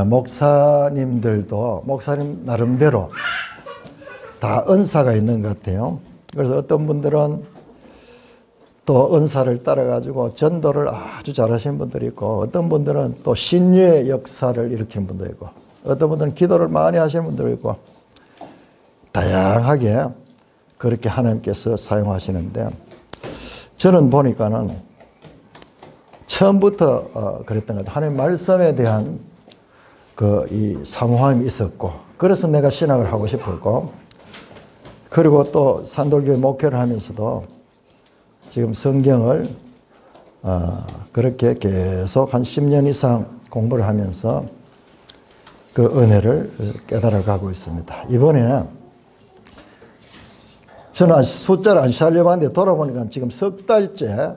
목사님들도 목사님 나름대로 다 은사가 있는 것 같아요. 그래서 어떤 분들은 또 은사를 따라가지고 전도를 아주 잘하시는 분들이 있고, 어떤 분들은 또 신유의 역사를 일으키는 분도 있고, 어떤 분들은 기도를 많이 하시는 분도 있고, 다양하게 그렇게 하나님께서 사용하시는데, 저는 보니까는 처음부터 그랬던 것 같아요. 하나님 말씀에 대한 이 사모함이 있었고, 그래서 내가 신학을 하고 싶었고, 그리고 또 산돌교회 목회를 하면서도 지금 성경을 그렇게 계속 한 10년 이상 공부를 하면서 그 은혜를 깨달아 가고 있습니다. 이번에는 저는 숫자를 안 살려봤는데 돌아보니까 지금 석 달째,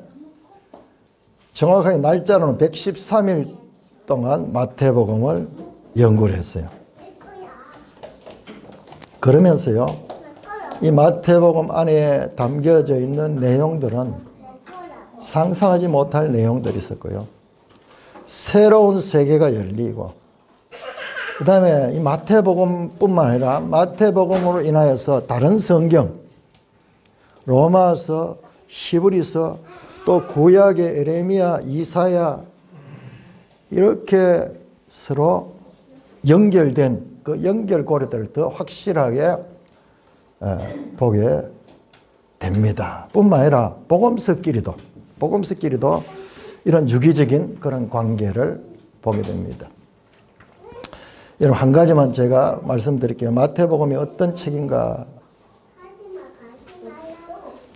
정확하게 날짜로는 113일 동안 마태복음을 연구를 했어요. 그러면서요, 이 마태복음 안에 담겨져 있는 내용들은 상상하지 못할 내용들이 있었고요. 새로운 세계가 열리고, 그 다음에 이 마태복음뿐만 아니라 마태복음으로 인하여서 다른 성경, 로마서, 히브리서, 또 구약의 에레미야, 이사야, 이렇게 서로 연결된 그 연결고리들을 더 확실하게 보게 됩니다. 뿐만 아니라 복음서끼리도 이런 유기적인 그런 관계를 보게 됩니다. 여러분, 한 가지만 제가 말씀드릴게요. 마태복음이 어떤 책인가.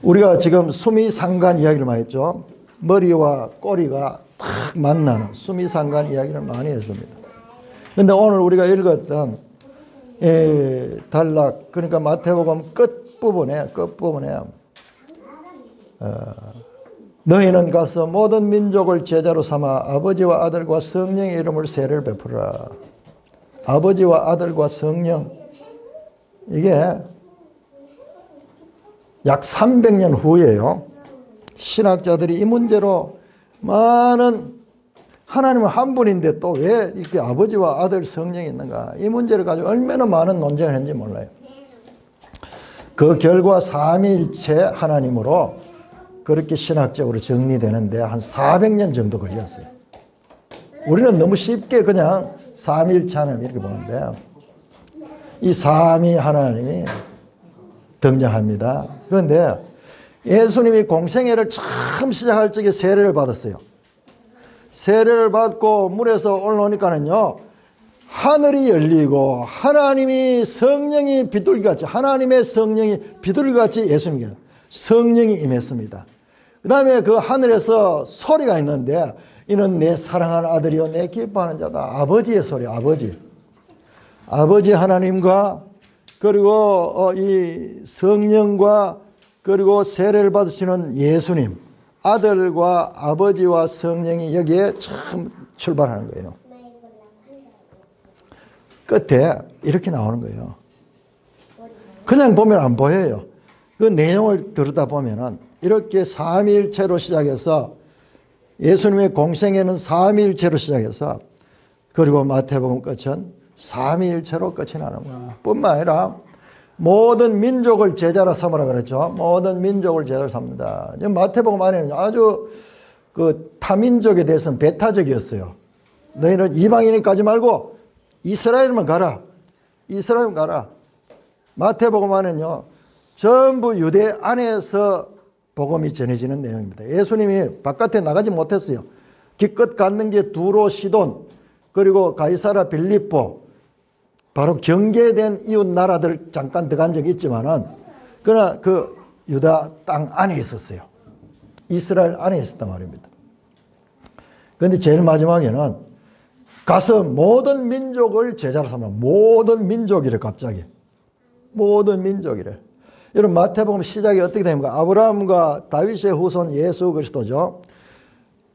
우리가 지금 수미상관 이야기를 많이 했죠. 머리와 꼬리가 탁 만나는 수미상관 이야기를 많이 했습니다. 그런데 오늘 우리가 읽었던 단락, 그러니까 마태복음 끝부분에 너희는 가서 모든 민족을 제자로 삼아 아버지와 아들과 성령의 이름을 세례를 베풀어라. 아버지와 아들과 성령, 이게 약 300년 후에요. 신학자들이 이 문제로 많은, 하나님은 한 분인데 또 왜 이렇게 아버지와 아들 성령이 있는가, 이 문제를 가지고 얼마나 많은 논쟁을 했는지 몰라요. 그 결과 삼위일체 하나님으로 그렇게 신학적으로 정리되는데 한 400년 정도 걸렸어요. 우리는 너무 쉽게 그냥 삼위일체 하나님 이렇게 보는데, 이 삼위 하나님이 등장합니다. 그런데 예수님이 공생애를 처음 시작할 적에 세례를 받았어요. 세례를 받고 물에서 올라오니까는요, 하늘이 열리고 하나님이 성령이 비둘기같이, 하나님의 성령이 비둘기같이 예수님께 성령이 임했습니다. 그 다음에 그 하늘에서 소리가 있는데, 이는 내 사랑하는 아들이요 내 기뻐하는 자다. 아버지의 소리, 아버지 하나님과, 그리고 이 성령과, 그리고 세례를 받으시는 예수님, 아들과 아버지와 성령이 여기에 처음 출발하는 거예요. 끝에 이렇게 나오는 거예요. 그냥 보면 안 보여요. 그 내용을 들여다보면은 이렇게 삼위일체로 시작해서, 예수님의 공생애는 삼위일체로 시작해서, 그리고 마태복음 끝은 삼위일체로 끝이 나는 거야. 뿐만 아니라 모든 민족을 제자로 삼으라 그랬죠. 모든 민족을 제자로 삼는다. 마태복음 안에는 아주 그 타민족에 대해서는 배타적이었어요. 너희는 이방인이 가지 말고 이스라엘만 가라. 이스라엘만 가라. 마태복음 안에는요, 전부 유대 안에서 복음이 전해지는 내용입니다. 예수님이 바깥에 나가지 못했어요. 기껏 갔는 게 두로, 시돈, 그리고 가이사라, 빌립보, 바로 경계된 이웃 나라들 잠깐 들어간 적이 있지만은, 그러나 그 유다 땅 안에 있었어요. 이스라엘 안에 있었단 말입니다. 그런데 제일 마지막에는 가서 모든 민족을 제자로 삼아. 모든 민족이래, 갑자기. 모든 민족이래. 여러분, 마태복음 시작이 어떻게 됩니까? 아브라함과 다윗의 후손 예수 그리스도죠.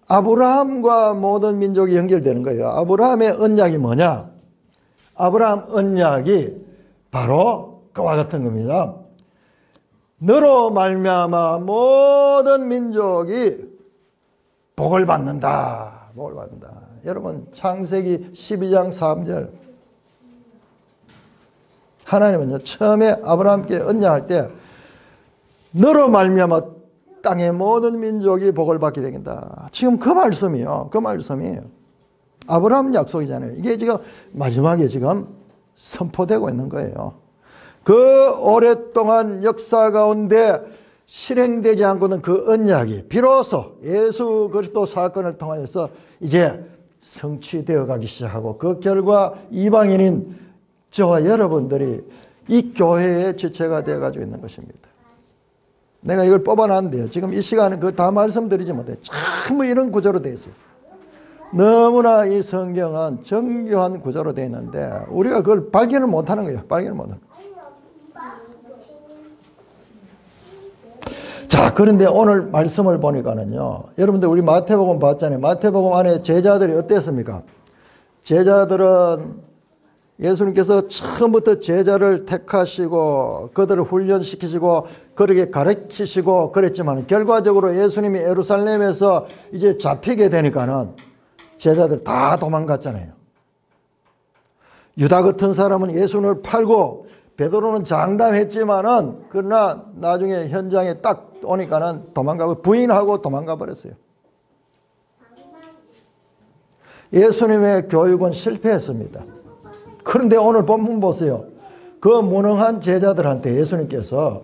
아브라함과 모든 민족이 연결되는 거예요. 아브라함의 언약이 뭐냐? 아브라함 언약이 바로 그와 같은 겁니다. 너로 말미암아 모든 민족이 복을 받는다. 복을 받는다. 여러분 창세기 12장 3절 하나님은요 처음에 아브라함께 언약할 때 너로 말미암아 땅의 모든 민족이 복을 받게 되겠다. 지금 그 말씀이요. 그 말씀이에요. 아브라함 약속이잖아요. 이게 지금 마지막에 지금 선포되고 있는 거예요. 그 오랫동안 역사 가운데 실행되지 않고는 그 언약이 비로소 예수 그리스도 사건을 통해서 이제 성취되어 가기 시작하고 그 결과 이방인인 저와 여러분들이 이 교회의 지체가 되어 가지고 있는 것입니다. 내가 이걸 뽑아놨는데요. 지금 이 시간은 그 다 말씀드리지 못해요. 전부 이런 구조로 되어 있어요. 너무나 이 성경은 정교한 구조로 되어 있는데 우리가 그걸 발견을 못하는 거예요. 발견을 못하는 거예요. 자, 그런데 오늘 말씀을 보니까는요. 여러분들 우리 마태복음 봤잖아요. 마태복음 안에 제자들이 어땠습니까? 제자들은 예수님께서 처음부터 제자를 택하시고 그들을 훈련시키시고 그렇게 가르치시고 그랬지만 결과적으로 예수님이 예루살렘에서 이제 잡히게 되니까는 제자들 다 도망갔잖아요. 유다 같은 사람은 예수님을 팔고 베드로는 장담했지만은 그러나 나중에 현장에 딱 오니까는 도망가고 부인하고 도망가 버렸어요. 예수님의 교육은 실패했습니다. 그런데 오늘 본문 보세요. 그 무능한 제자들한테 예수님께서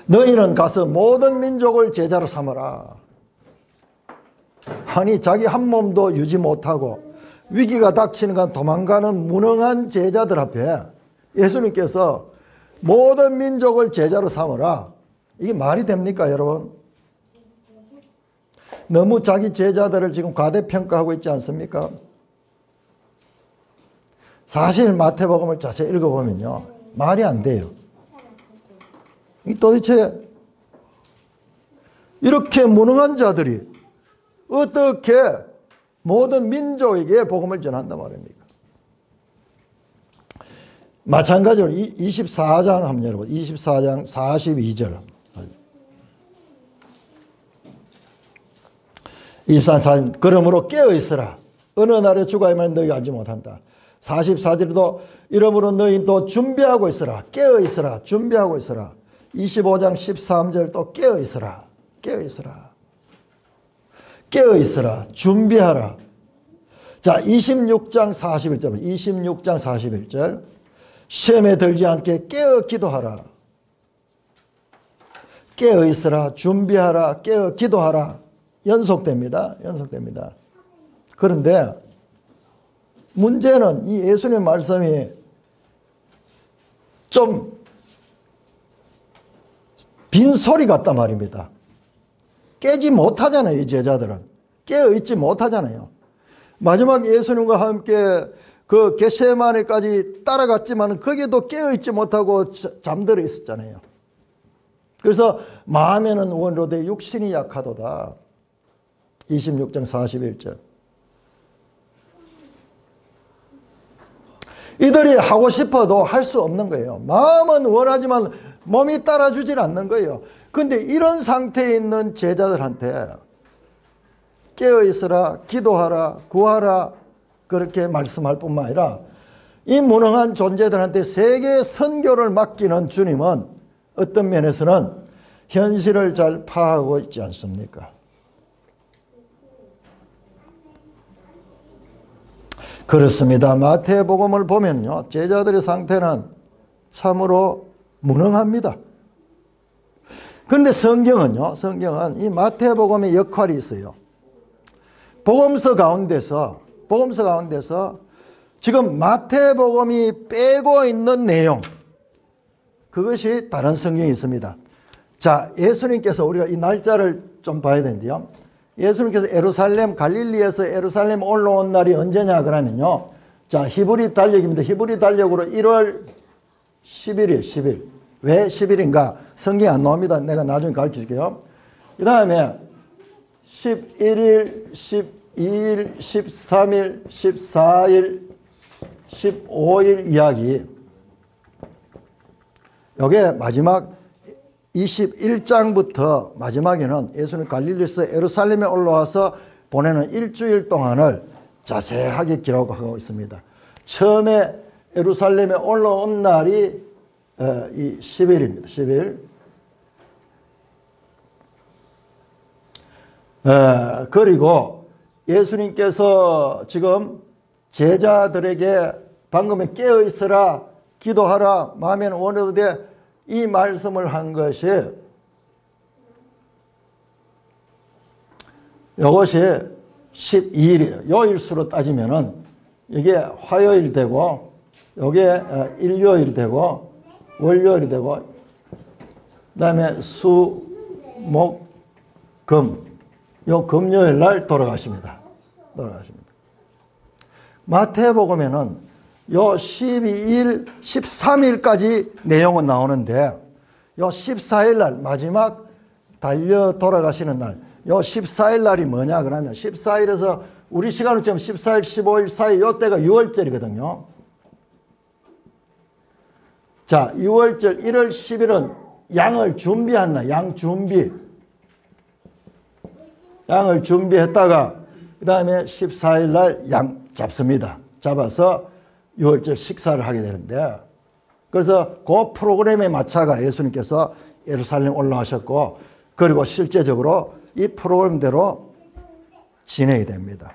너희는 가서 모든 민족을 제자로 삼아라. 아니 자기 한 몸도 유지 못하고 위기가 닥치는 간 도망가는 무능한 제자들 앞에 예수님께서 모든 민족을 제자로 삼으라. 이게 말이 됩니까 여러분? 너무 자기 제자들을 지금 과대평가하고 있지 않습니까? 사실 마태복음을 자세히 읽어보면요. 말이 안 돼요. 이 도대체 이렇게 무능한 자들이 어떻게 모든 민족에게 복음을 전한단 말입니까? 마찬가지로 24장 한번 여러분 24장 42절 24장 그러므로 깨어있으라 어느 날에 주가이면 너희가 알지 못한다. 44절에도 이러므로 너희 또 준비하고 있으라 깨어있으라 준비하고 있으라 25장 13절 또 깨어있으라 깨어있으라 깨어있으라 준비하라. 자 26장 41절 26장 41절 시험에 들지 않게 깨어 기도하라 깨어있으라 준비하라 깨어 기도하라 연속됩니다. 연속됩니다. 그런데 문제는 이 예수님의 말씀이 좀 빈소리 같단 말입니다. 깨지 못하잖아요. 이 제자들은. 깨어있지 못하잖아요. 마지막 예수님과 함께 그 겟세마네까지 따라갔지만 거기에도 깨어있지 못하고 잠들어 있었잖아요. 그래서 마음에는 원로되 육신이 약하도다. 26장 41절. 이들이 하고 싶어도 할 수 없는 거예요. 마음은 원하지만 몸이 따라주질 않는 거예요. 그런데 이런 상태에 있는 제자들한테 깨어있으라, 기도하라, 구하라 그렇게 말씀할 뿐만 아니라 이 무능한 존재들한테 세계 선교를 맡기는 주님은 어떤 면에서는 현실을 잘 파악하고 있지 않습니까? 그렇습니다. 마태복음을 보면요. 제자들의 상태는 참으로 무능합니다. 그런데 성경은요. 성경은 이 마태복음의 역할이 있어요. 복음서 가운데서 지금 마태복음이 빼고 있는 내용 그것이 다른 성경이 있습니다. 자, 예수님께서 우리가 이 날짜를 좀 봐야 되는데요. 예수님께서 예루살렘 갈릴리에서 예루살렘 올라온 날이 언제냐 그러면요. 자, 히브리 달력입니다. 히브리 달력으로 1월 10일이에요. 10일. 왜 10일인가? 성경이 안 나옵니다. 내가 나중에 가르쳐 줄게요. 그 다음에 11일, 12일, 13일, 14일, 15일 이야기. 이게 마지막 21장부터 마지막에는 예수님 갈릴리에서 예루살렘에 올라와서 보내는 일주일 동안을 자세하게 기록하고 있습니다. 처음에 예루살렘에 올라온 날이 이 10일입니다. 10일. 그리고 예수님께서 지금 제자들에게 방금에 깨어 있으라, 기도하라, 마음에는 원해도 돼, 이 말씀을 한 것이 이것이 12일이에요. 요일수로 따지면은 이게 화요일 되고, 이게 일요일 되고, 월요일이 되고, 그 다음에 수, 목, 금, 요 금요일 날 돌아가십니다. 마태복음에는 요 12일, 13일까지 내용은 나오는데, 요 14일 날, 마지막 달려 돌아가시는 날, 요 14일 날이 뭐냐 그러면 14일에서 우리 시간으로 치면 14일, 15일 사이 요 때가 6월절이거든요. 자, 6월절 1월 10일은 양을 준비한 날, 양 준비. 양을 준비했다가 그 다음에 14일 날 양 잡습니다. 잡아서 6월절 식사를 하게 되는데, 그래서 그 프로그램에 맞춰가 예수님께서 예루살렘 올라가셨고, 그리고 실제적으로 이 프로그램대로 진행이 됩니다.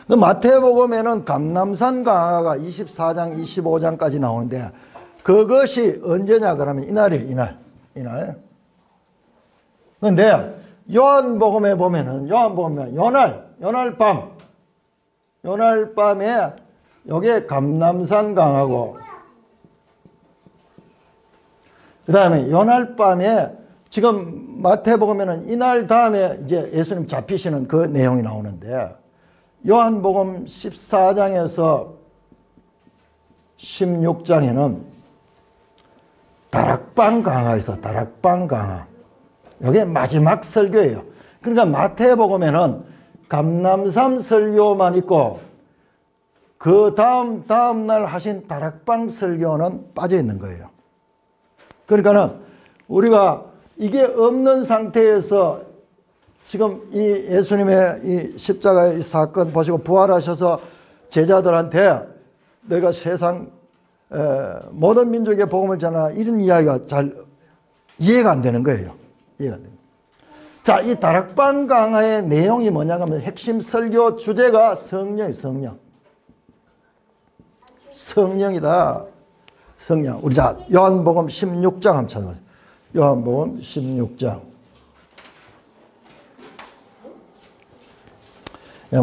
마태복음에는 감람산 강화가 24장, 25장까지 나오는데, 그것이 언제냐 그러면 이날이에요. 이날. 그런데 요한복음에 보면은 요날 밤에 여기에 감람산 강하고, 그 다음에 요날 밤에 지금 마태복음에는 이날 다음에 이제 예수님 잡히시는 그 내용이 나오는데, 요한복음 14장에서 16장에는 다락방 강화가 있어. 다락방 강화. 이게 마지막 설교예요. 그러니까 마태복음에는 감람산 설교만 있고, 그 다음 날 하신 다락방 설교는 빠져 있는 거예요. 그러니까는 우리가 이게 없는 상태에서 지금 이 예수님의 이 십자가의 이 사건 보시고 부활하셔서 제자들한테 내가 세상 모든 민족의 복음을 전하라, 이런 이야기가 잘 이해가 안 되는 거예요. 이해가 안 됩니다. 자, 이 다락방 강화의 내용이 뭐냐 하면 핵심 설교 주제가 성령이다. 성령. 우리 자 요한복음 16장 한번 찾아보세요. 요한복음 16장.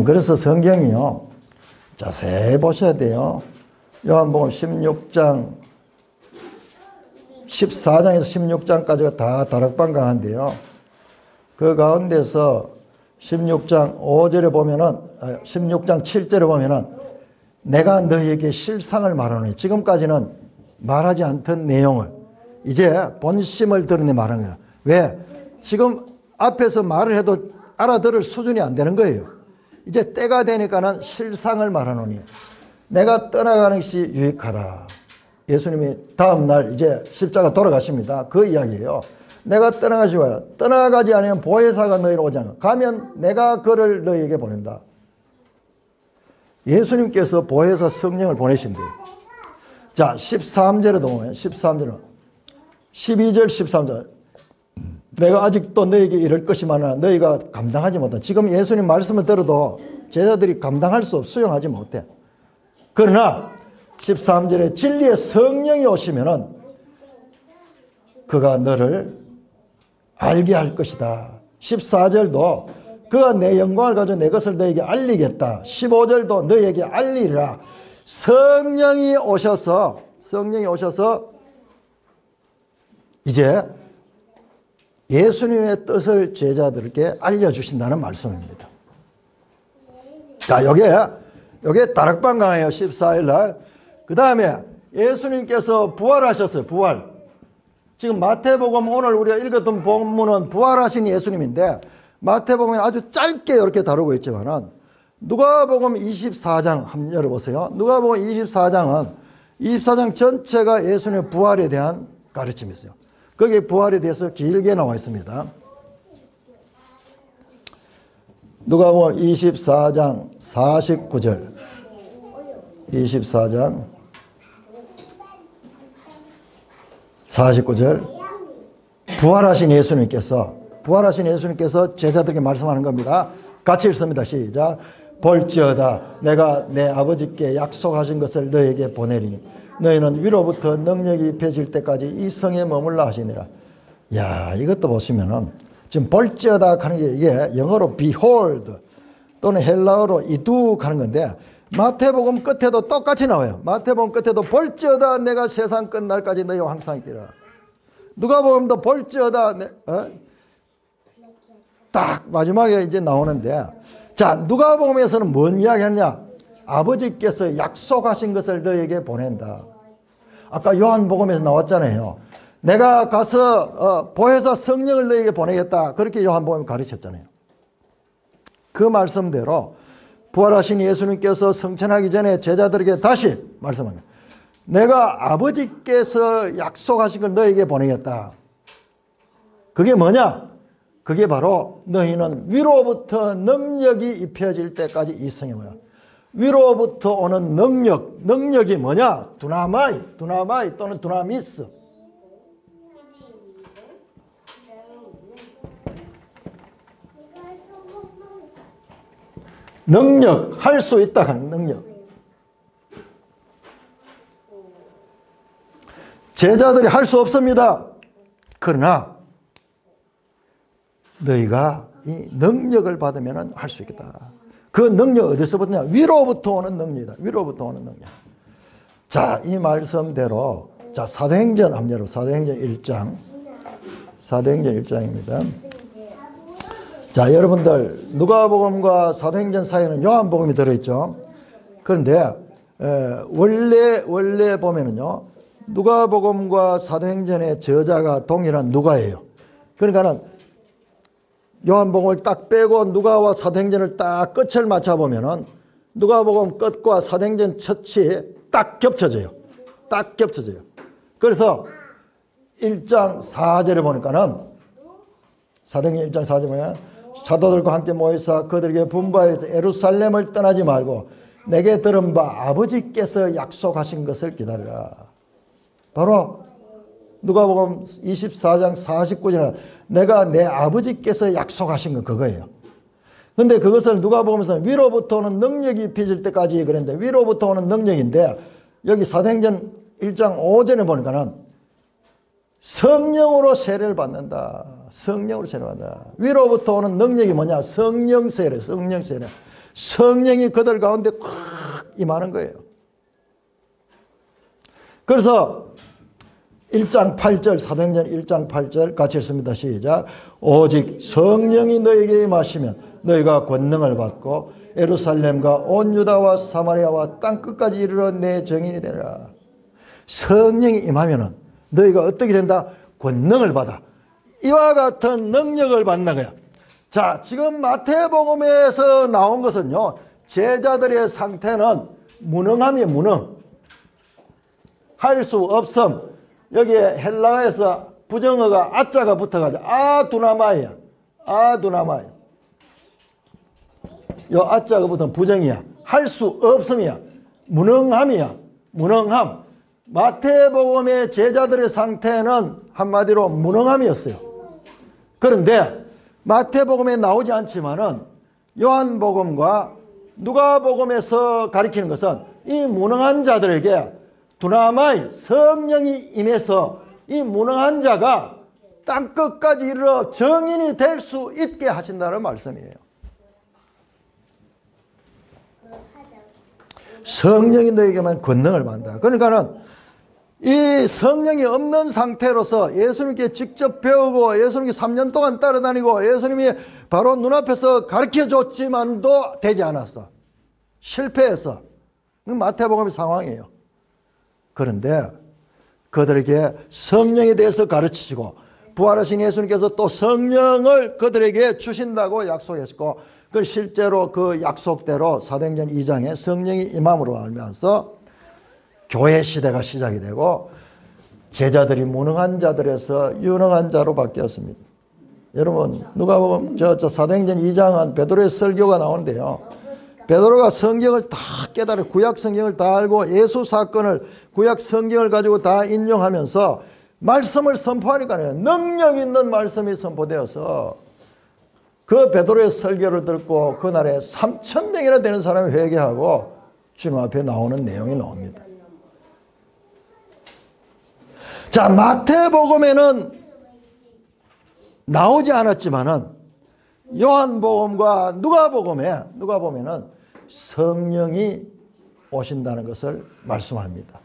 그래서 성경이요, 자세히 보셔야 돼요. 요한복음 16장 14장에서 16장까지가 다 다락방 강화인데요, 그 가운데서 16장 5절에 보면은 16장 7절에 보면은 내가 너희에게 실상을 말하노니, 지금까지는 말하지 않던 내용을 이제 본심을 드러내 말하는 거예요. 왜? 지금 앞에서 말을 해도 알아들을 수준이 안 되는 거예요. 이제 때가 되니까는 실상을 말하노니 내가 떠나가는 것이 유익하다. 예수님이 다음 날 이제 십자가 돌아가십니다. 그 이야기예요. 내가 떠나가시고, 떠나가지 않으면 보혜사가 너희로 오지 않아. 가면 내가 그를 너희에게 보낸다. 예수님께서 보혜사 성령을 보내신대요. 자, 13절에도 보면 13절은 12절 13절 내가 아직도 너희에게 이럴 것이 많아 너희가 감당하지 못한다. 지금 예수님 말씀을 들어도 제자들이 감당할 수 없어, 수용하지 못해. 그러나 13절에 진리의 성령이 오시면은 그가 너를 알게 할 것이다. 14절도 그가 내 영광을 가지고 내 것을 너에게 알리겠다. 15절도 너에게 알리리라. 성령이 오셔서 이제 예수님의 뜻을 제자들에게 알려주신다는 말씀입니다. 자, 요게 다락방 강화예요. 14일 날. 그 다음에 예수님께서 부활하셨어요. 부활. 지금 마태복음 오늘 우리가 읽었던 본문은 부활하신 예수님인데, 마태복음에 아주 짧게 이렇게 다루고 있지만은 누가복음 24장 한번 열어보세요. 누가복음 24장 전체가 예수님의 부활에 대한 가르침이 있어요. 거기에 부활에 대해서 길게 나와 있습니다. 누가복음 24장 49절. 24장 49절. 부활하신 예수님께서 제자들에게 말씀하는 겁니다. 같이 읽습니다. 시작. 볼지어다 내가 내 아버지께 약속하신 것을 너에게 보내리니 너희는 위로부터 능력이 입혀질 때까지 이 성에 머물라 하시니라. 야, 이것도 보시면은 지금 볼지어다 하는 게 이게 영어로 behold 또는 헬라어로 이둑 하는 건데 마태복음 끝에도 똑같이 나와요. 마태복음 끝에도 볼지어다 내가 세상 끝날까지 너희와 항상 있기라. 누가복음도 볼지어다 딱 마지막에 이제 나오는데, 자, 누가복음에서는 뭔 이야기하냐? 아버지께서 약속하신 것을 너에게 보낸다. 아까 요한복음에서 나왔잖아요. 내가 가서 보혜사 성령을 너에게 보내겠다. 그렇게 요한복음이 가르쳤잖아요. 그 말씀대로 부활하신 예수님께서 성천하기 전에 제자들에게 다시 말씀합니다. 내가 아버지께서 약속하신 걸 너에게 보내겠다. 그게 뭐냐? 그게 바로 너희는 위로부터 능력이 입혀질 때까지 이 성에 뭐야? 위로부터 오는 능력이 뭐냐? 두나마이 또는 두나미스. 능력, 할 수 있다 하는 능력. 제자들이 할 수 없습니다. 그러나 너희가 이 능력을 받으면 할 수 있겠다. 그 능력 어디서 받느냐? 위로부터 오는 능력이다. 위로부터 오는 능력. 자, 이 말씀대로 자, 사도행전 합류로 사도행전 1장. 사도행전 1장입니다. 자, 여러분들 누가복음과 사도행전 사이에는 요한복음이 들어있죠. 그런데 원래 보면은요. 누가복음과 사도행전의 저자가 동일한 누가예요. 그러니까는 요한복음을 딱 빼고 누가와 사도행전을 딱 끝을 맞춰보면은 누가복음 끝과 사도행전 첫이 딱 겹쳐져요. 딱 겹쳐져요. 그래서 1장 4절에 보니까는 사도행전 1장 4절에 보면 사도들과 함께 모여서 그들에게 분부하여 예루살렘을 떠나지 말고 내게 들은 바 아버지께서 약속하신 것을 기다리라. 바로 누가복음 24장 49절에 내가 내 아버지께서 약속하신 건 그거예요. 그런데 그것을 누가복음에서는 위로부터 오는 능력이 입혀질 때까지 그랬는데 위로부터 오는 능력인데 여기 사도행전 1장 5절에 보니까는 성령으로 세례를 받는다. 성령으로 세례를 받는다. 위로부터 오는 능력이 뭐냐? 성령 세례, 성령 세례. 성령이 그들 가운데 콱 임하는 거예요. 그래서 1장 8절 사도행전 1장 8절 같이 읽습니다. 시작. 오직 성령이 너에게 임하시면 너희가 권능을 받고 예루살렘과 온 유다와 사마리아와 땅끝까지 이르러 내 증인이 되리라. 성령이 임하면은 너희가 어떻게 된다? 권능을 받아. 이와 같은 능력을 받는 거야. 자, 지금 마태복음에서 나온 것은요. 제자들의 상태는 무능함이에요. 무능. 할 수 없음. 여기에 헬라어에서 부정어가 아자가 붙어가지고 아두나마이야. 아두나마이. 요 아자가 붙은 부정이야. 할 수 없음이야. 무능함이야. 무능함. 마태복음의 제자들의 상태는 한마디로 무능함이었어요. 그런데 마태복음에 나오지 않지만은 요한복음과 누가복음에서 가리키는 것은 이 무능한 자들에게 두나마이 성령이 임해서 이 무능한 자가 땅끝까지 이르러 정인이 될 수 있게 하신다는 말씀이에요. 성령이 너에게만 권능을 받는다. 그러니까는 이 성령이 없는 상태로서 예수님께 직접 배우고 예수님께 3년 동안 따라다니고 예수님이 바로 눈앞에서 가르쳐줬지만도 되지 않았어. 실패했어. 마태복음의 상황이에요. 그런데 그들에게 성령에 대해서 가르치시고 부활하신 예수님께서 또 성령을 그들에게 주신다고 약속했고 그 실제로 그 약속대로 사도행전 2장에 성령이 임함으로 알면서 교회 시대가 시작이 되고 제자들이 무능한 자들에서 유능한 자로 바뀌었습니다. 여러분 누가복음 저 사도행전 2장은 베드로의 설교가 나오는데요. 베드로가 성경을 다 깨달아 구약 성경을 다 알고 예수 사건을 구약 성경을 가지고 다 인용하면서 말씀을 선포하니까요. 능력 있는 말씀이 선포되어서 그 베드로의 설교를 듣고 그날에 3,000명이나 되는 사람이 회개하고 주님 앞에 나오는 내용이 나옵니다. 자, 마태복음에는 나오지 않았지만은 요한복음과 누가복음에는 성령이 오신다는 것을 말씀합니다.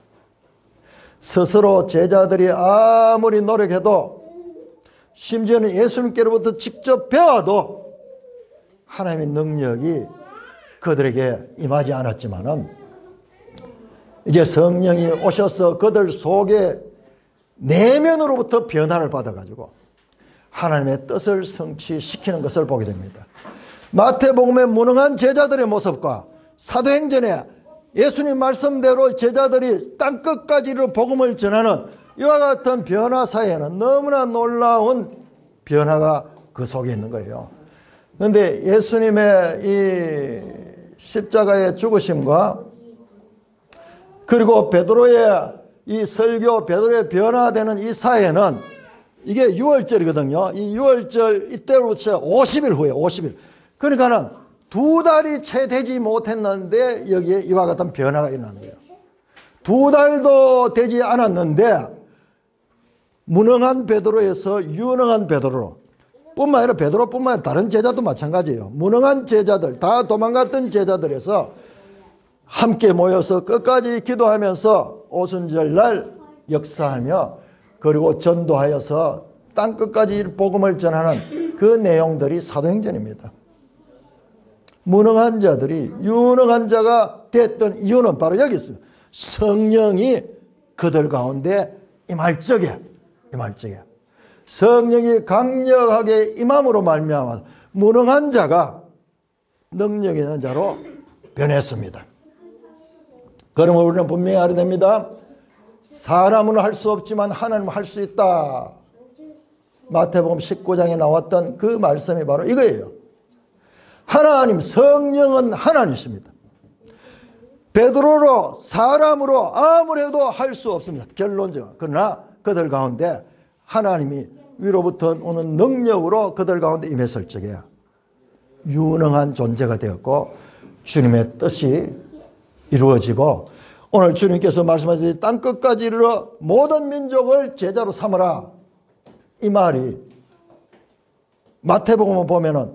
스스로 제자들이 아무리 노력해도 심지어는 예수님께로부터 직접 배워도 하나님의 능력이 그들에게 임하지 않았지만은 이제 성령이 오셔서 그들 속에 내면으로부터 변화를 받아가지고 하나님의 뜻을 성취시키는 것을 보게 됩니다. 마태복음의 무능한 제자들의 모습과 사도행전에 예수님 말씀대로 제자들이 땅끝까지로 복음을 전하는 이와 같은 변화 사이에는 너무나 놀라운 변화가 그 속에 있는 거예요. 그런데 예수님의 이 십자가의 죽으심과 그리고 베드로의 이 설교, 베드로의 변화되는 이 사이에는 이게 6월절이거든요. 이 6월절 이때로부터 50일 후에 50일. 그러니까는 2달이 채 되지 못했는데 여기에 이와 같은 변화가 일어난 거예요. 2달도 되지 않았는데 무능한 베드로에서 유능한 베드로로 뿐만 아니라 베드로뿐만 아니라 다른 제자도 마찬가지예요. 무능한 제자들, 다 도망갔던 제자들에서 함께 모여서 끝까지 기도하면서 오순절날 역사하며 그리고 전도하여서 땅끝까지 복음을 전하는 그 내용들이 사도행전입니다. 무능한 자들이 유능한 자가 됐던 이유는 바로 여기 있습니다. 성령이 그들 가운데 임할 적에 성령이 강력하게 임함으로 말미암아 무능한 자가 능력 있는 자로 변했습니다. 그러면 우리는 분명히 알아야 됩니다. 사람은 할 수 없지만 하나님은 할 수 있다. 마태복음 19장에 나왔던 그 말씀이 바로 이거예요. 하나님, 성령은 하나님이십니다. 베드로로 사람으로 아무래도 할 수 없습니다. 결론적으로. 그러나 그들 가운데 하나님이 위로부터 오는 능력으로 그들 가운데 임했을 적에 유능한 존재가 되었고 주님의 뜻이 이루어지고 오늘 주님께서 말씀하신 땅끝까지 이르러 모든 민족을 제자로 삼으라. 이 말이 마태복음을 보면은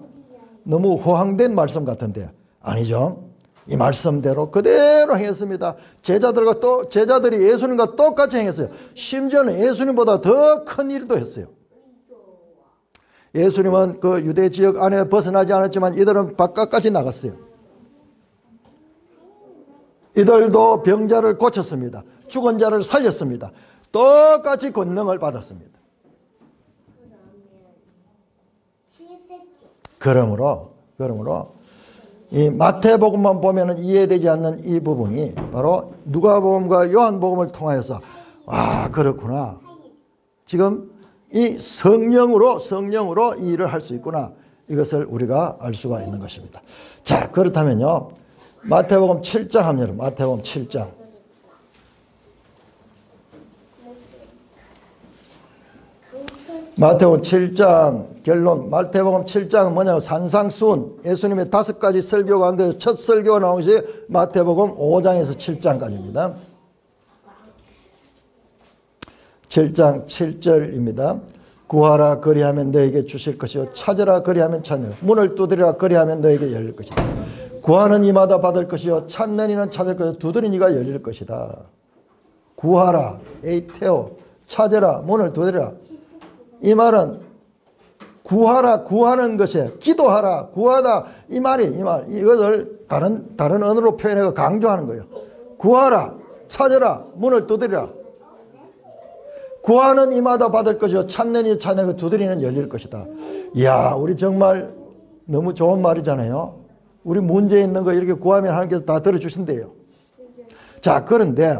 너무 허황된 말씀 같은데 아니죠. 이 말씀대로 그대로 행했습니다. 제자들이 예수님과 똑같이 행했어요. 심지어는 예수님보다 더 큰 일도 했어요. 예수님은 그 유대 지역 안에 벗어나지 않았지만 이들은 바깥까지 나갔어요. 이들도 병자를 고쳤습니다. 죽은 자를 살렸습니다. 똑같이 권능을 받았습니다. 그러므로 이 마태복음만 보면 이해되지 않는 이 부분이 바로 누가복음과 요한복음을 통하여서 그렇구나. 지금 이 성령으로 이 일을 할 수 있구나. 이것을 우리가 알 수가 있는 것입니다. 자, 그렇다면요. 마태복음 7장 합니다. 마태복음 7장. 마태복음 7장 결론. 마태복음 7장은 뭐냐면 산상수훈. 예수님의 5가지 설교 가운데 첫 설교가 나온 것이 마태복음 5장에서 7장까지입니다. 7장 7절입니다. 구하라 그리하면 너에게 주실 것이요 찾으라 그리하면 찾으라 문을 두드리라 그리하면 너에게 열릴 것이다. 구하는 이마다 받을 것이요 찾는 이는 찾을 것이요 두드리는 이가 열릴 것이다. 구하라 에이테오 찾으라 문을 두드리라. 이 말은 구하라 구하는 것에 기도하라 구하다 이 말 이것을 다른 언어로 표현해서 강조하는 거예요. 구하라 찾으라 문을 두드리라. 구하는 이마다 받을 것이요 찾는 이 찾는 것 두드리는 열릴 것이다. 이야 우리 정말 너무 좋은 말이잖아요. 우리 문제 있는 거 이렇게 구하면 하나님께서 다 들어주신대요. 자 그런데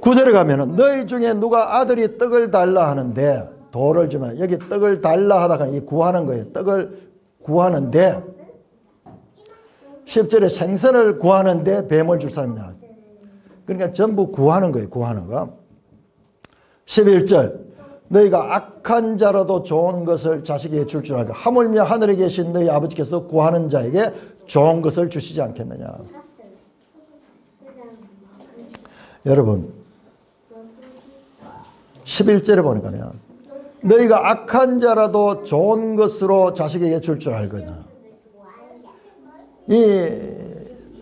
9절에 가면은 너희 중에 누가 아들이 떡을 달라 하는데 돌을 주면 여기 떡을 달라 하다가 이 구하는 거예요. 떡을 구하는데 10절에 생선을 구하는데 뱀을 줄 사람이냐. 그러니까 전부 구하는 거예요. 구하는 거. 11절 너희가 악한 자라도 좋은 것을 자식에게 줄 줄 알고 하물며 하늘에 계신 너희 아버지께서 구하는 자에게 좋은 것을 주시지 않겠느냐. 여러분 11절에 보니까요. 너희가 악한 자라도 좋은 것으로 자식에게 줄 줄 알거든. 이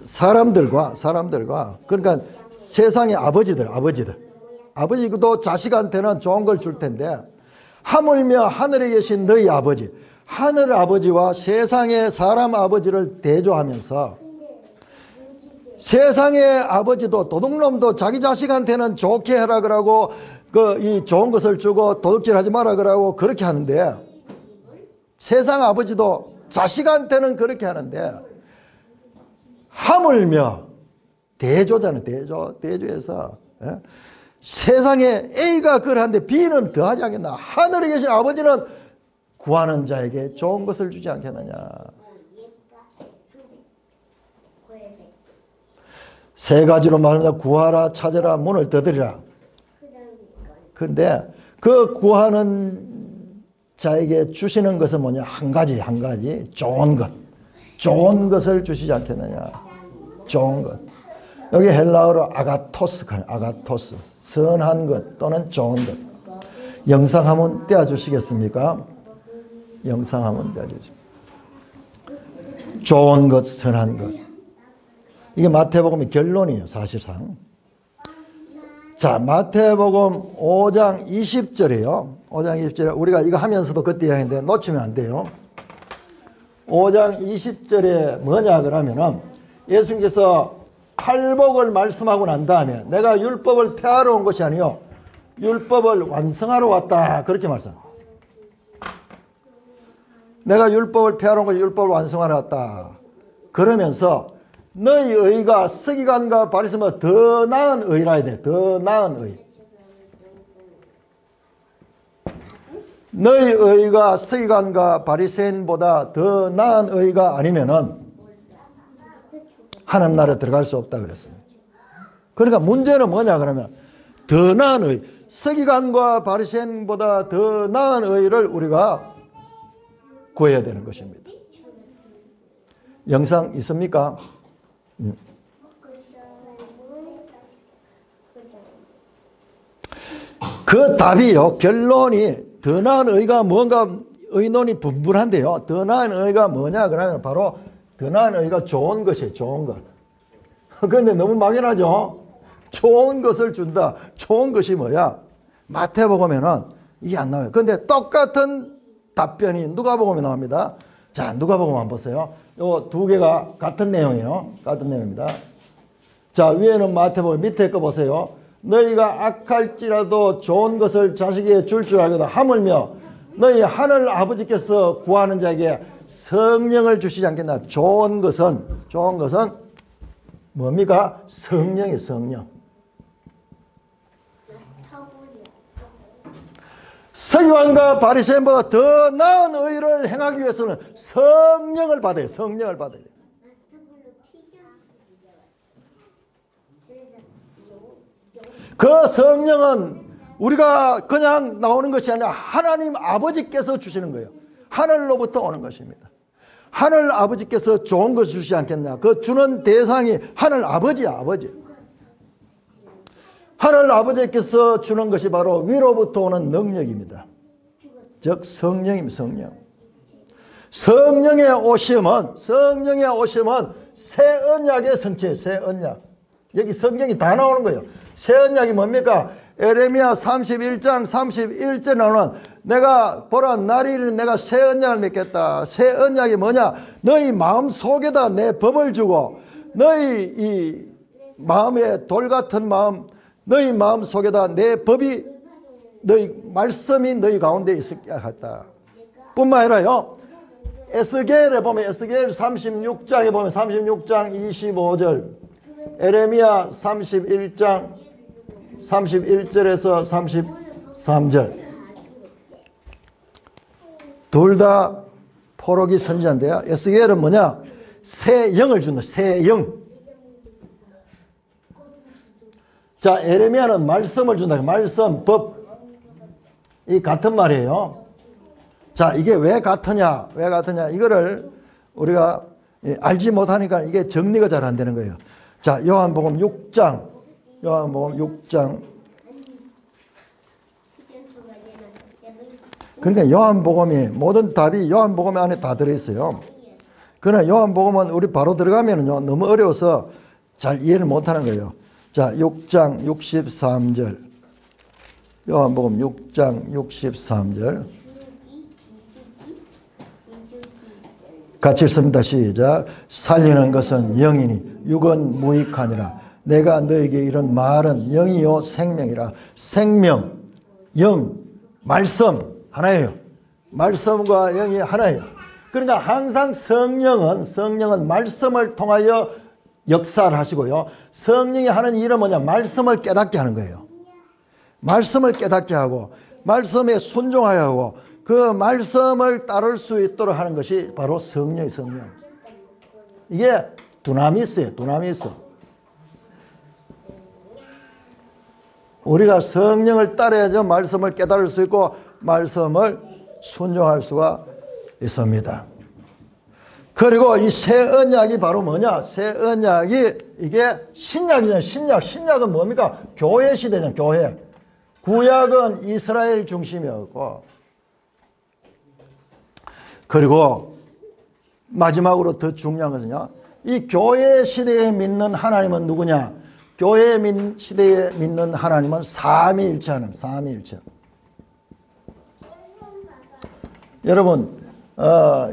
사람들과 그러니까 세상의 아버지도 자식한테는 좋은 걸 줄 텐데 하물며 하늘에 계신 너희 아버지, 하늘 아버지와 세상의 사람 아버지를 대조하면서 세상의 아버지도 도둑놈도 자기 자식한테는 좋게 해라 그러고 이 좋은 것을 주고 도둑질하지 마라 그러고 그렇게 하는데 세상 아버지도 자식한테는 그렇게 하는데 하물며 대조잖아요. 대조해서 세상에 A가 그러한데 B는 더하지 않겠나. 하늘에 계신 아버지는 구하는 자에게 좋은 것을 주지 않겠느냐. 세 가지로 말합니다. 구하라, 찾으라, 문을 두드리라. 그런데 그 구하는 자에게 주시는 것은 뭐냐. 한 가지 좋은 것을 주시지 않겠느냐. 좋은 것. 여기 헬라어로 아가토스, 선한 것 또는 좋은 것. 영상 한번 떼어주시겠습니까? 영상 한번 떼어주십시오. 좋은 것, 선한 것. 이게 마태복음의 결론이에요, 사실상. 자, 마태복음 5장 20절이에요. 5장 20절에 우리가 이거 하면서도 그때 이야기했는데 놓치면 안 돼요. 5장 20절에 뭐냐 그러면은 예수님께서 팔복을 말씀하고 난 다음에 내가 율법을 폐하러 온 것이 아니요 율법을 완성하러 왔다 그렇게 말씀. 내가 율법을 폐하러 온 것이 율법을 완성하러 왔다. 그러면서 너희 의가 서기관과 바리새인보다 더 나은 의라 해야 돼. 더 나은 의. 너희 의가 서기관과 바리새인보다 더 나은 의가 아니면은 하나님 나라에 들어갈 수 없다 그랬어요. 그러니까 문제는 뭐냐 그러면 더 나은 의, 서기관과 바리새인보다 더 나은 의를 우리가 구해야 되는 것입니다. 영상 있습니까? 그 답이요. 결론이 더 나은 의가 뭔가 의논이 분분한데요. 더 나은 의가 뭐냐 그러면 바로 더 나은 의가 좋은 것이에요. 좋은 것. 그런데 너무 막연하죠. 좋은 것을 준다. 좋은 것이 뭐야? 마태복음에는 이게 안 나와요. 그런데 똑같은 답변이 누가복음에 나옵니다. 자, 누가복음 한번 보세요. 요 두 개가 같은 내용이에요. 같은 내용입니다. 자, 위에는 마태복음, 밑에 거 보세요. 너희가 악할지라도 좋은 것을 자식에게 줄 줄 알거든. 하물며 너희 하늘 아버지께서 구하는 자에게 성령을 주시지 않겠나. 좋은 것은 뭡니까? 성령이에요. 성령. 서기관과 바리새인보다 더 나은 의를 행하기 위해서는 성령을 받아야 돼요. 성령을 받아야 돼요. 그 성령은 우리가 그냥 나오는 것이 아니라 하나님 아버지께서 주시는 거예요. 하늘로부터 오는 것입니다. 하늘 아버지께서 좋은 것을 주시지 않겠냐. 그 주는 대상이 하늘 아버지야. 아버지. 하늘 아버지께서 주는 것이 바로 위로부터 오는 능력입니다. 즉 성령입니다. 성령의 오심은 새 언약의 성취예요. 새 언약. 여기 성경이 다 나오는 거예요. 새 언약이 뭡니까? 에레미야 31장 31절 나오는 내가 보라 날이 이르니 내가 새 언약을 맺겠다. 새 언약이 뭐냐? 너희 마음 속에다 내 법을 주고 너희 이 마음에 돌 같은 마음 너희 마음 속에다 내 법이 너희 말씀이 너희 가운데 있게 하겠다. 뿐만 아니라요. 에스겔에 보면 에스겔 36장에 보면 36장 25절 에레미야 31장 31절에서 33절 둘 다 포로기 선지자인데요. 에스겔은 뭐냐? 새 영을 준다. 새 영. 자, 에레미야는 말씀을 준다. 말씀, 법. 이 같은 말이에요. 자, 이게 왜 같으냐? 왜 같으냐? 이거를 우리가 알지 못하니까 이게 정리가 잘 안 되는 거예요. 자, 요한복음 6장. 요한복음 6장. 그러니까 요한복음이 모든 답이 요한복음 안에 다 들어있어요. 그러나 요한복음은 우리 바로 들어가면은요, 너무 어려워서 잘 이해를 못하는 거예요. 자, 6장 63절. 요한복음 6장 63절. 같이 읽습니다. 시작. 살리는 것은 영이니 육은 무익하니라. 내가 너에게 이런 말은 영이요 생명이라. 생명, 영, 말씀 하나예요. 말씀과 영이 하나예요. 그러니까 항상 성령은 말씀을 통하여 역사를 하시고요. 성령이 하는 일은 뭐냐? 말씀을 깨닫게 하는 거예요. 말씀을 깨닫게 하고 말씀에 순종하여 하고 그 말씀을 따를 수 있도록 하는 것이 바로 성령의 성령. 이게 두나미스예요. 두나미스. 우리가 성령을 따라야죠. 말씀을 깨달을 수 있고 말씀을 순종할 수가 있습니다. 그리고 이 새 언약이 바로 뭐냐? 새 언약이 이게 신약이잖아요. 신약은 뭡니까? 교회 시대잖아요. 교회. 구약은 이스라엘 중심이었고, 그리고 마지막으로 더 중요한 것은요, 이 교회 시대에 믿는 하나님은 누구냐? 교회 시대에 믿는 하나님은 삼위일체 하나님, 삼위일체. 여러분,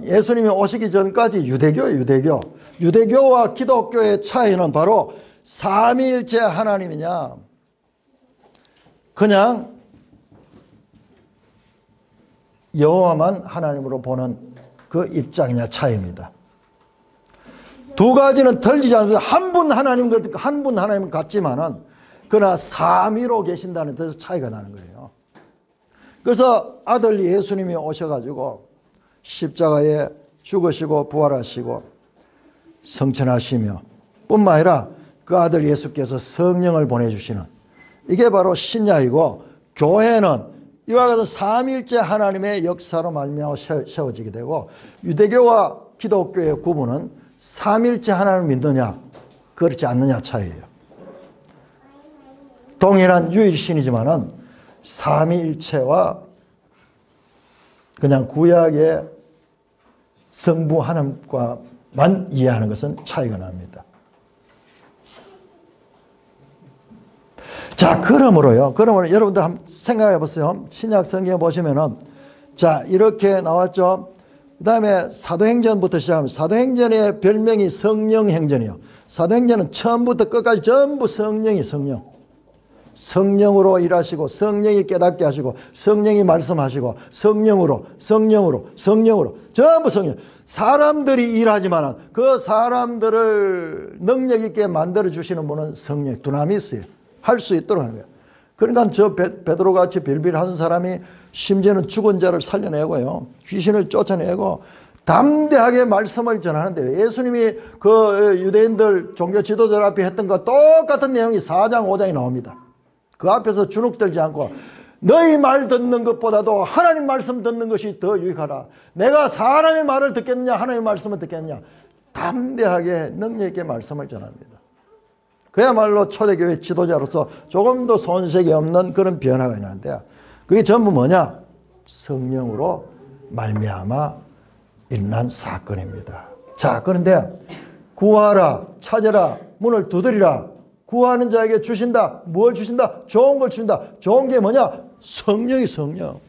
예수님이 오시기 전까지 유대교예요, 유대교. 유대교와 기독교의 차이는 바로 삼위일체 하나님이냐, 그냥 여호와만 하나님으로 보는 그 입장이냐 차이입니다. 두 가지는 틀리지 않습니다. 한 분 하나님 같지만은 그러나 삼위로 계신다는 데서 차이가 나는 거예요. 그래서 아들 예수님이 오셔가지고 십자가에 죽으시고 부활하시고 성천하시며 뿐만 아니라 그 아들 예수께서 성령을 보내주시는, 이게 바로 신약이고, 교회는 이와 같은 삼위일체 하나님의 역사로 말미암아 세워지게 되고, 유대교와 기독교의 구분은 삼위일체 하나님을 믿느냐 그렇지 않느냐 차이예요. 동일한 유일신이지만은 삼위일체와 그냥 구약의 성부 하나님과만 이해하는 것은 차이가 납니다. 자, 그러므로 여러분들 한번 생각해 보세요. 신약 성경에 보시면은, 자, 이렇게 나왔죠. 그 다음에 사도행전부터 시작하면, 사도행전의 별명이 성령행전이에요. 사도행전은 처음부터 끝까지 전부 성령이 성령. 성령으로 일하시고, 성령이 깨닫게 하시고, 성령이 말씀하시고, 성령으로, 전부 성령. 사람들이 일하지만 그 사람들을 능력 있게 만들어 주시는 분은 성령, 두나미스예요. 할 수 있도록 하는 거예요. 그러니까 저 베드로같이 빌빌하는 사람이 심지어는 죽은 자를 살려내고요, 귀신을 쫓아내고 담대하게 말씀을 전하는데, 예수님이 그 유대인들 종교 지도자들 앞에 했던 것 똑같은 내용이 4장 5장에 나옵니다. 그 앞에서 주눅들지 않고, 너희 말 듣는 것보다도 하나님 말씀 듣는 것이 더 유익하다. 내가 사람의 말을 듣겠느냐 하나님의 말씀을 듣겠느냐. 담대하게 능력 있게 말씀을 전합니다. 그야말로 초대교회 지도자로서 조금도 손색이 없는 그런 변화가 있는데, 그게 전부 뭐냐? 성령으로 말미암아 일어난 사건입니다. 자, 그런데 구하라, 찾아라, 문을 두드리라. 구하는 자에게 주신다. 뭘 주신다? 좋은 걸 주신다. 좋은 게 뭐냐? 성령이 성령.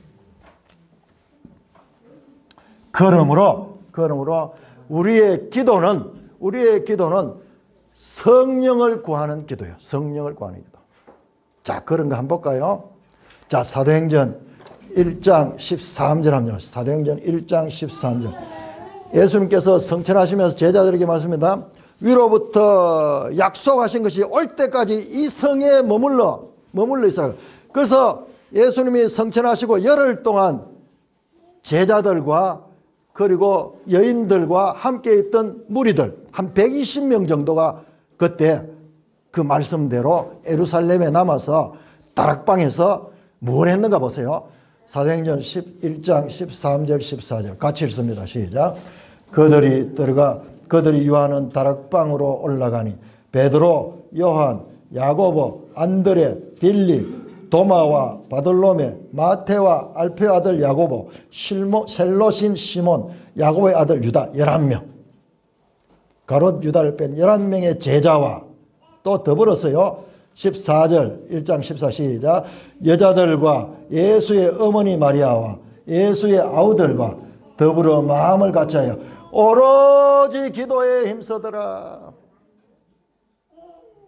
그러므로 우리의 기도는 성령을 구하는 기도예요. 성령을 구하는 기도. 자, 그런 거 한번 볼까요? 자, 사도행전 1장 13절 합니다. 사도행전 1장 13절. 예수님께서 성천하시면서 제자들에게 말씀합니다. 위로부터 약속하신 것이 올 때까지 이 성에 머물러 있으라. 그래서 예수님이 성천하시고 열흘 동안 제자들과 그리고 여인들과 함께 있던 무리들 한 120명 정도가 그때 그 말씀대로 예루살렘에 남아서 다락방에서 뭘 했는가 보세요. 사도행전 11장 13절 14절 같이 읽습니다. 시작. 그들이 유하는 다락방으로 올라가니 베드로, 요한, 야고보, 안드레, 빌립, 도마와 바돌로메, 마테와 알페의 아들 야고보, 셀로신 시몬, 야고보의 아들 유다 11명. 가롯 유다를 뺀 11명의 제자와 또 더불어서요. 14절 1장 14 시작. 여자들과 예수의 어머니 마리아와 예수의 아우들과 더불어 마음을 같이하여 오로지 기도에 힘쓰더라.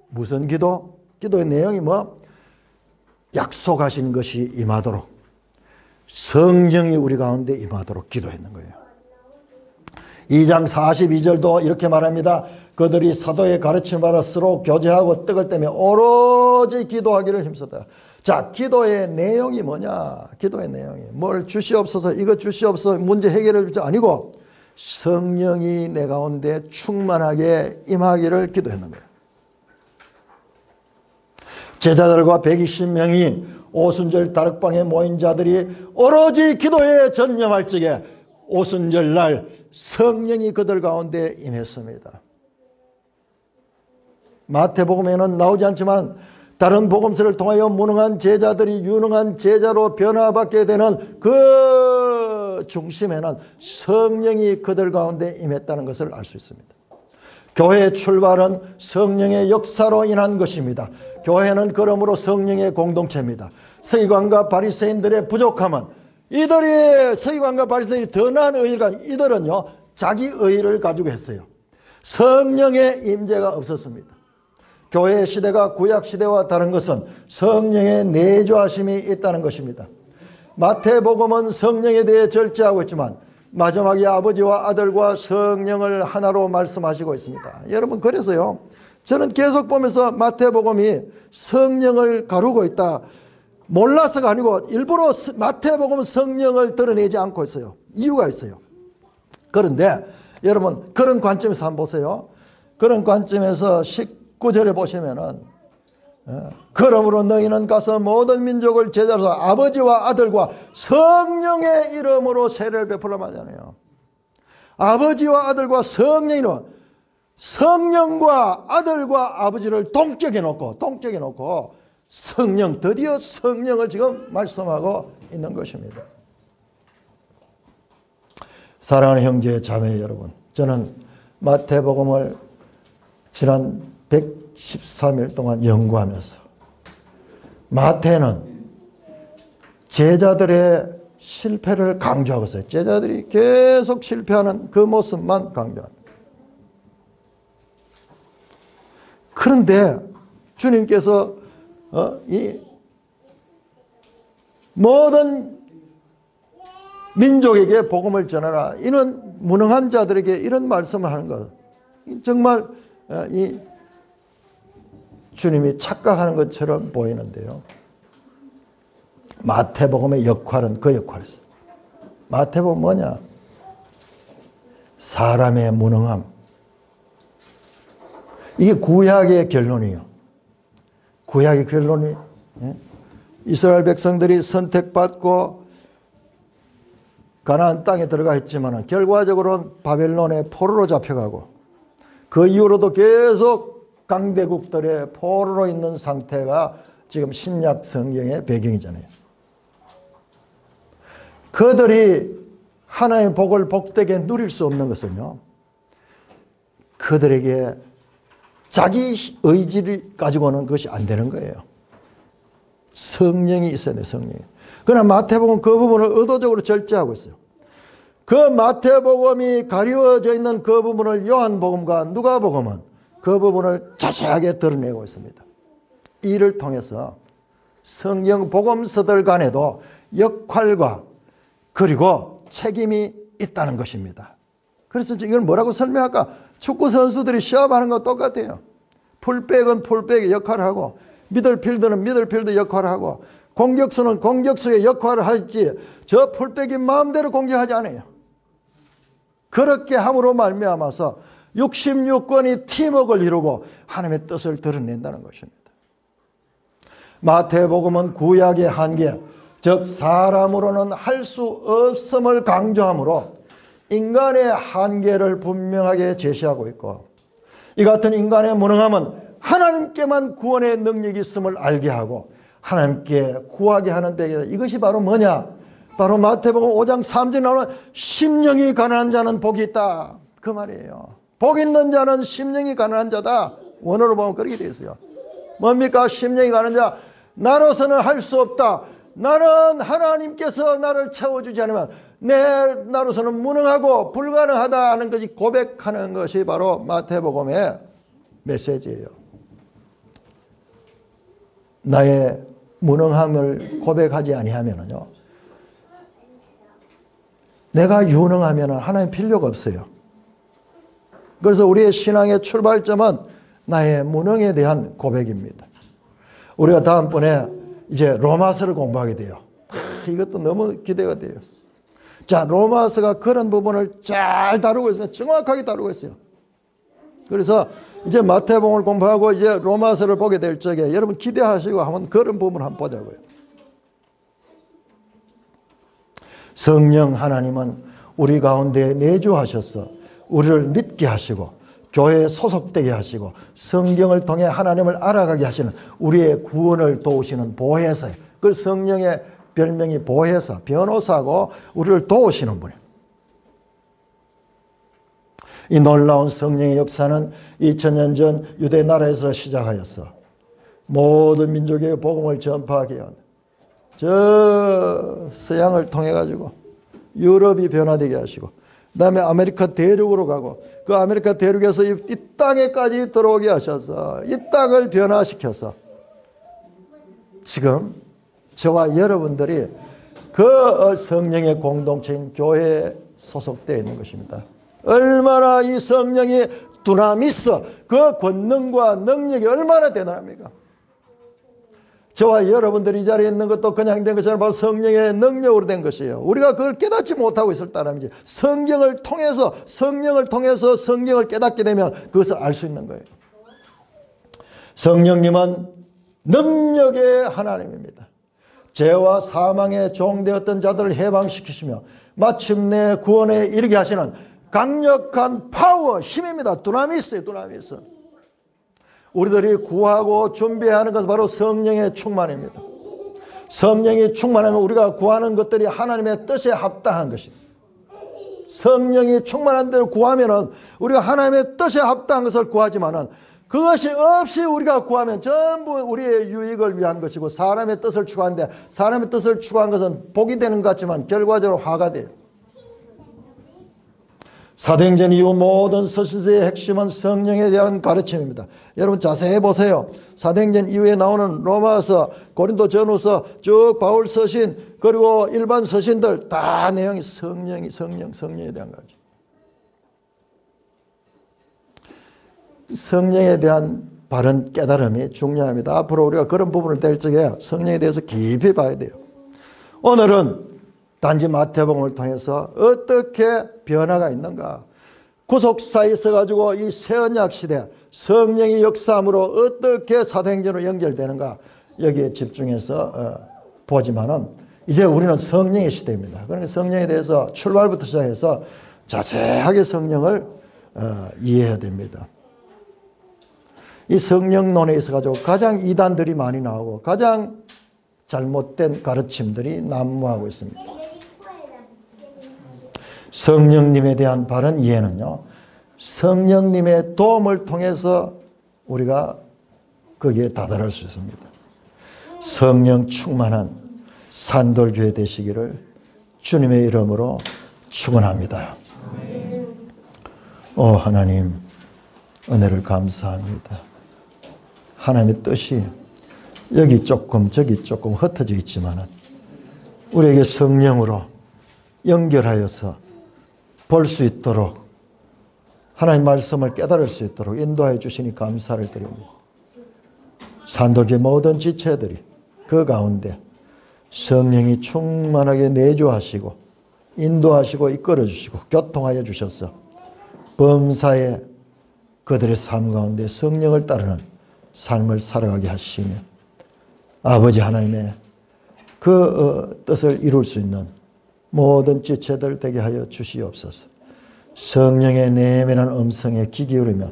무슨 기도? 기도의 내용이 뭐? 약속하신 것이 임하도록, 성령이 우리 가운데 임하도록 기도했는 거예요. 2장 42절도 이렇게 말합니다. 그들이 사도의 가르침을 받아 서로 교제하고 떡을 떼며 오로지 기도하기를 힘쓰더라. 자, 기도의 내용이 뭐냐? 기도의 내용이 뭘 주시옵소서, 이거 주시옵소서, 문제 해결해 주지 아니고 성령이 내 가운데 충만하게 임하기를 기도했는 거예요. 제자들과 120명이 오순절 다락방에 모인 자들이 오로지 기도에 전념할 적에 오순절 날 성령이 그들 가운데 임했습니다. 마태복음에는 나오지 않지만 다른 복음서를 통하여 무능한 제자들이 유능한 제자로 변화받게 되는 그 중심에는 성령이 그들 가운데 임했다는 것을 알 수 있습니다. 교회의 출발은 성령의 역사로 인한 것입니다. 교회는 그러므로 성령의 공동체입니다. 서기관과 바리새인들의 부족함은 서기관과 바리새인들이 더 나은 의의를 이들은요 자기 의의를 가지고 했어요. 성령의 임재가 없었습니다. 교회의 시대가 구약 시대와 다른 것은 성령의 내주하심이 있다는 것입니다. 마태복음은 성령에 대해 절제하고 있지만 마지막에 아버지와 아들과 성령을 하나로 말씀하시고 있습니다. 여러분, 그래서요 저는 계속 보면서 마태복음이 성령을 가르고 있다, 몰라서가 아니고 일부러 마태복음은 성령을 드러내지 않고 있어요. 이유가 있어요. 그런데 여러분, 그런 관점에서 한번 보세요. 그런 관점에서 19절에 보시면은 그러므로 너희는 가서 모든 민족을 제자로 아버지와 아들과 성령의 이름으로 세례를 베풀라 하잖아요. 아버지와 아들과 성령의 이름, 성령과 아들과 아버지를 동격해 놓고 성령, 드디어 성령을 지금 말씀하고 있는 것입니다. 사랑하는 형제 자매 여러분, 저는 마태복음을 지난 113일 동안 연구하면서 마태는 제자들의 실패를 강조하고 있어요. 제자들이 계속 실패하는 그 모습만 강조합니다. 그런데 주님께서 이 모든 민족에게 복음을 전하라, 이런 무능한 자들에게 이런 말씀을 하는 것, 정말 이 주님이 착각하는 것처럼 보이는데요. 마태복음의 역할은 그 역할이었어요. 마태복음 뭐냐? 사람의 무능함. 이게 구약의 결론이에요. 구약의 결론이 이스라엘 백성들이 선택받고 가나안 땅에 들어가 있지만 결과적으로는 바벨론의 포로로 잡혀가고 그 이후로도 계속 강대국들의 포로로 있는 상태가 지금 신약 성경의 배경이잖아요. 그들이 하나님의 복을 복되게 누릴 수 없는 것은요, 그들에게 자기 의지를 가지고는 그것이 안 되는 거예요. 성령이 있어야 돼요. 성령이. 그러나 마태복음은 그 부분을 의도적으로 절제하고 있어요. 그 마태복음이 가리워져 있는 그 부분을 요한복음과 누가복음은 그 부분을 자세하게 드러내고 있습니다. 이를 통해서 성경 복음서들 간에도 역할과 그리고 책임이 있다는 것입니다. 그래서 이걸 뭐라고 설명할까? 축구 선수들이 시합하는 거 똑같아요. 풀백은 풀백의 역할을 하고 미들필더는 미들필더 역할을 하고 공격수는 공격수의 역할을 하지 저 풀백이 마음대로 공격하지 않아요. 그렇게 함으로 말미암아서 66권이 팀워크를 이루고 하나님의 뜻을 드러낸다는 것입니다. 마태복음은 구약의 한계, 즉 사람으로는 할 수 없음을 강조하므로 인간의 한계를 분명하게 제시하고 있고, 이 같은 인간의 무능함은 하나님께만 구원의 능력이 있음을 알게 하고 하나님께 구하게 하는 데에, 이것이 바로 뭐냐? 바로 마태복음 5장 3절에 나오는 심령이 가난한 자는 복이 있다, 그 말이에요. 복 있는 자는 심령이 가난한 자다. 원어로 보면 그렇게 되어 있어요. 뭡니까? 심령이 가난한 자. 나로서는 할 수 없다. 나는 하나님께서 나를 채워주지 않으면 나로서는 무능하고 불가능하다 하는 것이 고백하는 것이 바로 마태복음의 메시지예요. 나의 무능함을 고백하지 아니하면요, 내가 유능하면 하나님 필요가 없어요. 그래서 우리의 신앙의 출발점은 나의 무능에 대한 고백입니다. 우리가 다음번에 이제 로마서를 공부하게 돼요. 이것도 너무 기대가 돼요. 자, 로마서가 그런 부분을 잘 다루고 있으면 정확하게 다루고 있어요. 그래서 이제 마태복음을 공부하고 이제 로마서를 보게 될 적에 여러분 기대하시고 한번 그런 부분을 한번 보자고요. 성령 하나님은 우리 가운데 내주하셔서 우리를 믿게 하시고 교회에 소속되게 하시고 성경을 통해 하나님을 알아가게 하시는 우리의 구원을 도우시는 보혜사예요. 그 성령의 별명이 보혜사, 변호사고 우리를 도우시는 분이에요. 이 놀라운 성령의 역사는 2000년 전 유대 나라에서 시작하였어. 모든 민족의 복음을 전파하게 한 저 서양을 통해 가지고 유럽이 변화되게 하시고, 그 다음에 아메리카 대륙으로 가고, 그 아메리카 대륙에서 이 땅에까지 들어오게 하셔서 이 땅을 변화시켜서 지금 저와 여러분들이 그 성령의 공동체인 교회에 소속되어 있는 것입니다. 얼마나 이 성령이 두나미스, 그 권능과 능력이 얼마나 대단합니까? 저와 여러분들이 이 자리에 있는 것도 그냥 된 것이 아니라 바로 성령의 능력으로 된 것이에요. 우리가 그걸 깨닫지 못하고 있을 따름이지, 성령을 통해서 성경을 깨닫게 되면 그것을 알 수 있는 거예요. 성령님은 능력의 하나님입니다. 죄와 사망에 종되었던 자들을 해방시키시며 마침내 구원에 이르게 하시는 강력한 파워, 힘입니다. 두나미스예요, 두나미스. 우리들이 구하고 준비하는 것은 바로 성령의 충만입니다. 성령이 충만하면 우리가 구하는 것들이 하나님의 뜻에 합당한 것입니다. 성령이 충만한 대로 구하면은 우리가 하나님의 뜻에 합당한 것을 구하지만은 그것이 없이 우리가 구하면 전부 우리의 유익을 위한 것이고 사람의 뜻을 추구하는데, 사람의 뜻을 추구한 것은 복이 되는 것 같지만 결과적으로 화가 돼요. 사도행전 이후 모든 서신서의 핵심은 성령에 대한 가르침입니다. 여러분 자세히 보세요. 사도행전 이후에 나오는 로마서, 고린도 전후서, 쭉 바울 서신, 그리고 일반 서신들 다 내용이 성령에 대한 거죠. 성령에 대한 바른 깨달음이 중요합니다. 앞으로 우리가 그런 부분을 뗄 적에 성령에 대해서 깊이 봐야 돼요. 오늘은 단지 마태복음을 통해서 어떻게 변화가 있는가, 구속사에 있어가지고 이 새언약 시대 성령의 역사함으로 어떻게 사도행전으로 연결되는가, 여기에 집중해서 보지만은 이제 우리는 성령의 시대입니다. 그러니까 성령에 대해서 출발부터 시작해서 자세하게 성령을 이해해야 됩니다. 이 성령론에 있어가지고 가장 이단들이 많이 나오고 가장 잘못된 가르침들이 난무하고 있습니다. 성령님에 대한 바른 이해는요, 성령님의 도움을 통해서 우리가 거기에 다다를 수 있습니다. 성령 충만한 산돌교회 되시기를 주님의 이름으로 축원합니다. 오 하나님, 은혜를 감사합니다. 하나님의 뜻이 여기 조금 저기 조금 흩어져 있지만 우리에게 성령으로 연결하여서 볼 수 있도록, 하나님 말씀을 깨달을 수 있도록 인도하여 주시니 감사를 드립니다. 산돌교회 모든 지체들이 그 가운데 성령이 충만하게 내주하시고 인도하시고 이끌어 주시고 교통하여 주셔서 범사에 그들의 삶 가운데 성령을 따르는 삶을 살아가게 하시며 아버지 하나님의 그 뜻을 이룰 수 있는 모든 지체들 되게 하여 주시옵소서. 성령의 내면한 음성에 귀 기울이며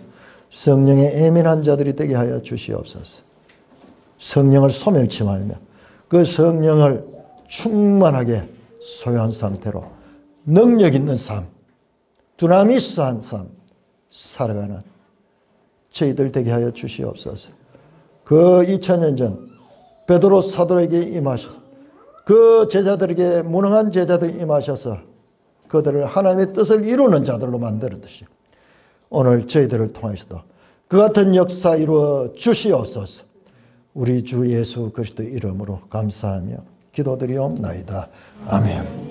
성령의 예민한 자들이 되게 하여 주시옵소서. 성령을 소멸치 말며 그 성령을 충만하게 소유한 상태로 능력 있는 삶, 두나미스한 삶 살아가는 저희들 되게 하여 주시옵소서. 그 2000년 전 베드로 사도에게 임하셔서 그 제자들에게 무능한 제자들이 임하셔서 그들을 하나님의 뜻을 이루는 자들로 만들었듯이 오늘 저희들을 통하셔도 그 같은 역사 이루어 주시옵소서. 우리 주 예수 그리스도 이름으로 감사하며 기도드리옵나이다. 아멘.